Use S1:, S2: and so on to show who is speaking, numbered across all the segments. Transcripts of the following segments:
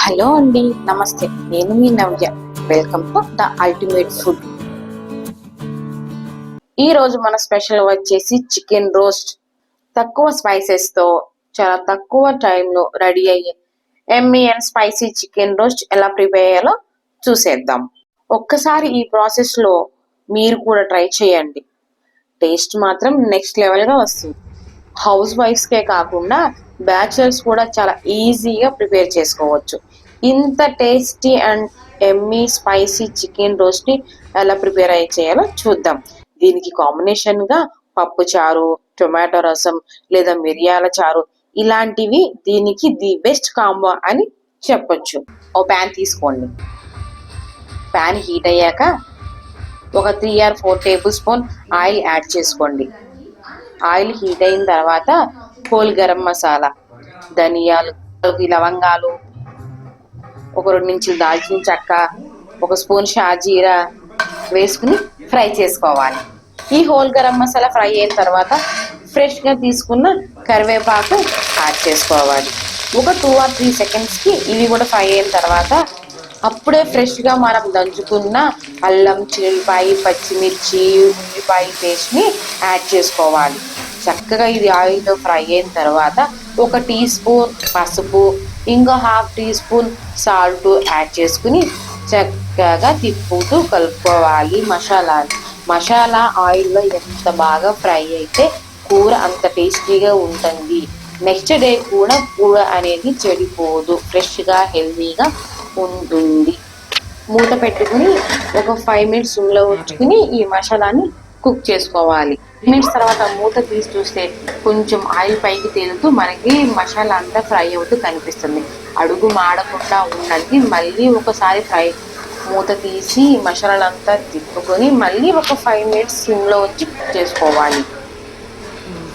S1: Hello అండి, నమస్తే. నేను మీ Navya. Welcome to the ultimate food. ఈ రోజు మన స్పెషల్ వచ్చేసి చికెన్ రోస్ట్. తక్కువ స్పైసెస్ తో చాలా తక్కువ టైంలో రెడీ అయ్యే Emmy and spicy chicken roast ఎలా ప్రిపేర్ చేయాలో చూసేద్దాం. ఒక్కసారి ఈ ప్రాసెస్ లో మీరు కూడా ట్రై చేయండి. టేస్ట్ మాత్రం నెక్స్ట్ లెవెల్ గా వస్తుంది. హౌస్ వైఫ్స్కే కాకుండా బ్యాచులర్స్ కూడా చాలా ఈజీగా ప్రిపేర్ చేసుకోవచ్చు. ఇంత tasty and yummy spicy chicken రోస్ట్ని ఎలా ప్రిపేర్ అయ్యి చేయాలో చూద్దాం. దీనికి కాంబినేషన్గా పప్పు చారు, టొమాటో రసం లేదా మిరియాల చారు ఇలాంటివి దీనికి ది బెస్ట్ కాంబో అని చెప్పొచ్చు. ఓ ప్యాన్ తీసుకోండి. ప్యాన్ హీట్ అయ్యాక ఒక 3 or 4 table spoon oil add చేసుకోండి. ఆయిల్ హీట్ అయిన తర్వాత హోల్ గరం మసాలా, ధనియాలు, లవంగాలు, ఒక 2 నుంచి దాల్చిన చెక్క, ఒక స్పూన్ షాజీరా వేసుకుని ఫ్రై చేసుకోవాలి. ఈ హోల్ గరం మసాలా ఫ్రై అయిన తర్వాత ఫ్రెష్గా తీసుకున్న కరివేపాకు యాడ్ చేసుకోవాలి. ఒక 2 or 3 సెకండ్స్కి ఇవి కూడా ఫ్రై అయిన తర్వాత అప్పుడే ఫ్రెష్గా మనం దంచుకున్న అల్లం, చిల్లిపాయ, పచ్చిమిర్చి, ఉల్లిపాయ పేస్ట్ని యాడ్ చేసుకోవాలి. చక్కగా ఇది ఆయిల్లో ఫ్రై అయిన తర్వాత ఒక టీ స్పూన్ పసుపు, ఇంకో half teaspoon salt add చేసుకుని చక్కగా తిప్పుతూ కలుపుకోవాలి. మసాలా ఆయిల్లో ఎంత బాగా ఫ్రై అయితే కూర అంత టేస్టీగా ఉంటుంది. నెక్స్ట్ డే కూడా కూర అనేది చెడిపోదు, ఫ్రెష్గా హెల్తీగా ఉంటుంది. మూత పెట్టుకుని ఒక 5 minutes సిమ్లో ఉంచుకుని ఈ మసాలాని కుక్ చేసుకోవాలి. మినిట్స్ తర్వాత మూత తీసి చూస్తే కొంచెం ఆయిల్ పైకి తేలుతూ మనకి మసాలా అంతా ఫ్రై అవుతూ కనిపిస్తుంది. అడుగు మాడకుండా ఉన్నది. మళ్ళీ ఒకసారి మూత తీసి మసాలాలంతా తిప్పుకొని మళ్ళీ ఒక 5 minutes సిమ్లో ఉంచి కుక్ చేసుకోవాలి.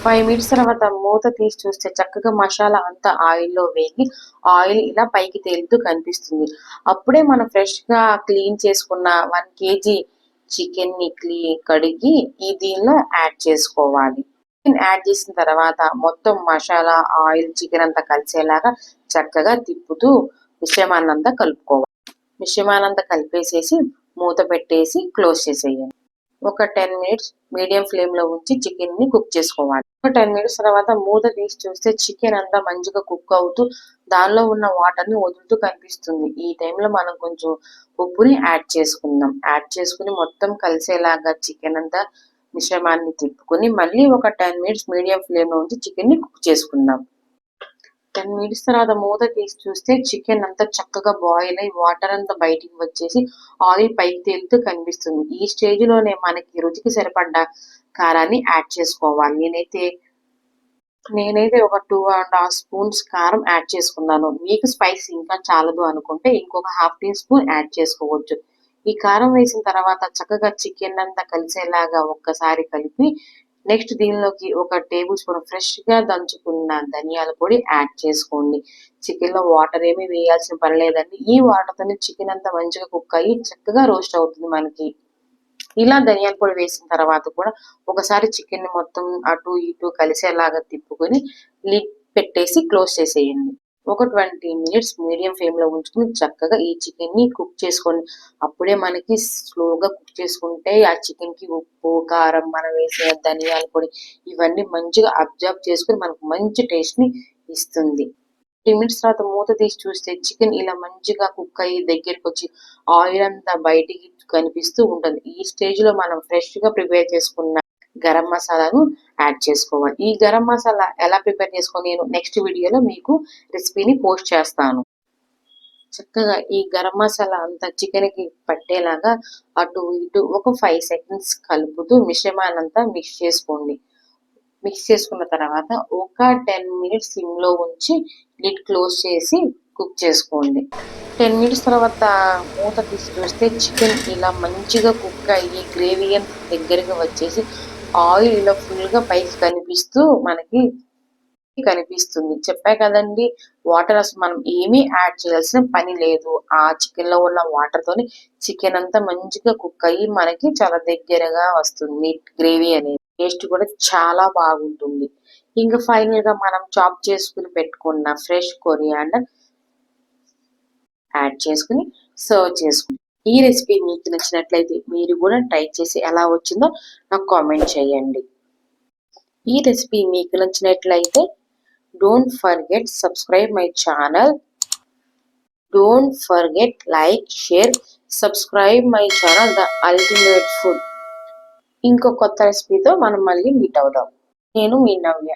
S1: 5 minutes తర్వాత మూత తీసి చూస్తే చక్కగా మసాలా అంతా ఆయిల్లో వేగి ఆయిల్ ఇలా పైకి తేలుతూ కనిపిస్తుంది. అప్పుడే మనం ఫ్రెష్గా క్లీన్ చేసుకున్న 1 kg చికెన్ని కడిగి దీనిలో యాడ్ చేసుకోవాలి. యాడ్ చేసిన తర్వాత మొత్తం మసాలా, ఆయిల్, చికెన్ అంతా కలిసేలాగా చక్కగా తిప్పుతూ మిశ్రమాన్నంతా కలుపుకోవాలి. మిశ్రమాన్నంతా కలిపేసేసి మూత పెట్టేసి క్లోజ్ చేసేయండి. ఒక 10 minutes మీడియం ఫ్లేమ్లో ఉంచి చికెన్ని కుక్ చేసుకోవాలి. ఒక 10 minutes తర్వాత మూత తీసి చూస్తే చికెన్ అంతా మంచిగా కుక్ అవుతూ దానిలో ఉన్న వాటర్ని వదులుతూ కనిపిస్తుంది. ఈ టైంలో మనం కొంచెం ఉప్పుని యాడ్ చేసుకుందాం. యాడ్ చేసుకుని మొత్తం కలిసేలాగా చికెన్ అంతా మిశ్రమాన్ని తిప్పుకొని మళ్ళీ ఒక 10 minutes మీడియం ఫ్లేమ్లో ఉంచి చికెన్ని కుక్ చేసుకుందాం. 10 minutes తర్వాత మూత తీసి చూస్తే చికెన్ అంతా చక్కగా బాయిల్ అయ్యి వాటర్ అంతా బయటికి వచ్చేసి ఆయిల్ పైకి తేలుతూ కనిపిస్తుంది. ఈ స్టేజ్లోనే మనకి రుచికి సరిపడ్డ కారాన్ని యాడ్ చేసుకోవాలి. నేనైతే ఒక 2.5 స్పూన్స్ కారం యాడ్ చేసుకున్నాను. మీకు స్పైస్ ఇంకా చాలదు అనుకుంటే ఇంకొక హాఫ్ టీ స్పూన్ యాడ్ చేసుకోవచ్చు. ఈ కారం వేసిన తర్వాత చక్కగా చికెన్ అంతా కలిసేలాగా ఒక్కసారి కలిపి నెక్స్ట్ దీనిలోకి ఒక టేబుల్ స్పూన్ ఫ్రెష్గా దంచుకున్న ధనియాల పొడి యాడ్ చేసుకోండి. చికెన్లో వాటర్ ఏమీ వేయాల్సిన పని లేదండి. ఈ వాటర్తోనే చికెన్ అంతా మంచిగా కుక్ అయ్యి చక్కగా రోస్ట్ అవుతుంది మనకి. ఇలా ధనియాల పొడి వేసిన తర్వాత కూడా ఒకసారి చికెన్ని మొత్తం అటు ఇటు కలిసేలాగా తిప్పుకొని లిడ్ పెట్టేసి క్లోజ్ చేసేయండి. ఒక 20 minutes మీడియం ఫ్లేమ్లో ఉంచుకుని చక్కగా ఈ చికెన్ని కుక్ చేసుకోండి. అప్పుడే మనకి స్లోగా కుక్ చేసుకుంటే ఆ చికెన్కి ఉప్పు, కారం, మనం వేసే ధనియాల పొడి ఇవన్నీ మంచిగా అబ్జర్వ్ చేసుకుని మనకు మంచి టేస్ట్ని ఇస్తుంది. 10 minutes తర్వాత మూత తీసి చూస్తే చికెన్ ఇలా మంచిగా కుక్ అయ్యి దగ్గరికి వచ్చి ఆయిల్ అంతా బయటికి కనిపిస్తూ ఉంటుంది. ఈ స్టేజ్లో మనం ఫ్రెష్గా ప్రిపేర్ చేసుకున్న గరం మసాలాను యాడ్ చేసుకోవాలి. ఈ గరం మసాలా ఎలా ప్రిపేర్ చేసుకోవాలి నేను నెక్స్ట్ వీడియోలో మీకు రెసిపీని పోస్ట్ చేస్తాను. చక్కగా ఈ గరం మసాలా అంతా చికెన్కి పట్టేలాగా అటు ఇటు ఒక 5 seconds కలుపుతూ మిశ్రమాన్నంతా మిక్స్ చేసుకోండి. మిక్స్ చేసుకున్న తర్వాత ఒక 10 minutes సిమ్లో ఉంచి లిడ్ క్లోజ్ చేసి కుక్ చేసుకోండి. 10 minutes తర్వాత మూత తీసి చూస్తే చికెన్ ఇలా మంచిగా కుక్ అయ్యి గ్రేవీ దగ్గరగా వచ్చేసి ఆయిల్ ఇలా ఫుల్గా పైకి కనిపిస్తూ మనకి కనిపిస్తుంది. చెప్పా కదండి, వాటర్ అసలు మనం ఏమీ యాడ్ చేయాల్సిన పని లేదు. ఆ చికెన్లో ఉన్న వాటర్తోని చికెన్ అంతా మంచిగా కుక్ అయ్యి మనకి చాలా దగ్గరగా వస్తుంది. గ్రేవీ అనేది టేస్ట్ కూడా చాలా బాగుంటుంది. ఇంకా ఫైనల్గా మనం చాప్ చేసుకుని పెట్టుకున్న ఫ్రెష్ కొరియాండర్ యాడ్ చేసుకుని సర్వ్ చేసుకుని. ఈ రెసిపీ మీకు నచ్చినట్లయితే మీరు కూడా ట్రై చేసి ఎలా వచ్చిందో నాకు కామెంట్ చేయండి. ఈ రెసిపీ మీకు నచ్చినట్లయితే don't forget subscribe my channel. Don't forget like, share, subscribe my channel the ultimate food. ఇంకో కొత్త రెసిపీతో మనం మళ్ళీ మీట్ అవుదాం. నేను మీ నవ్య.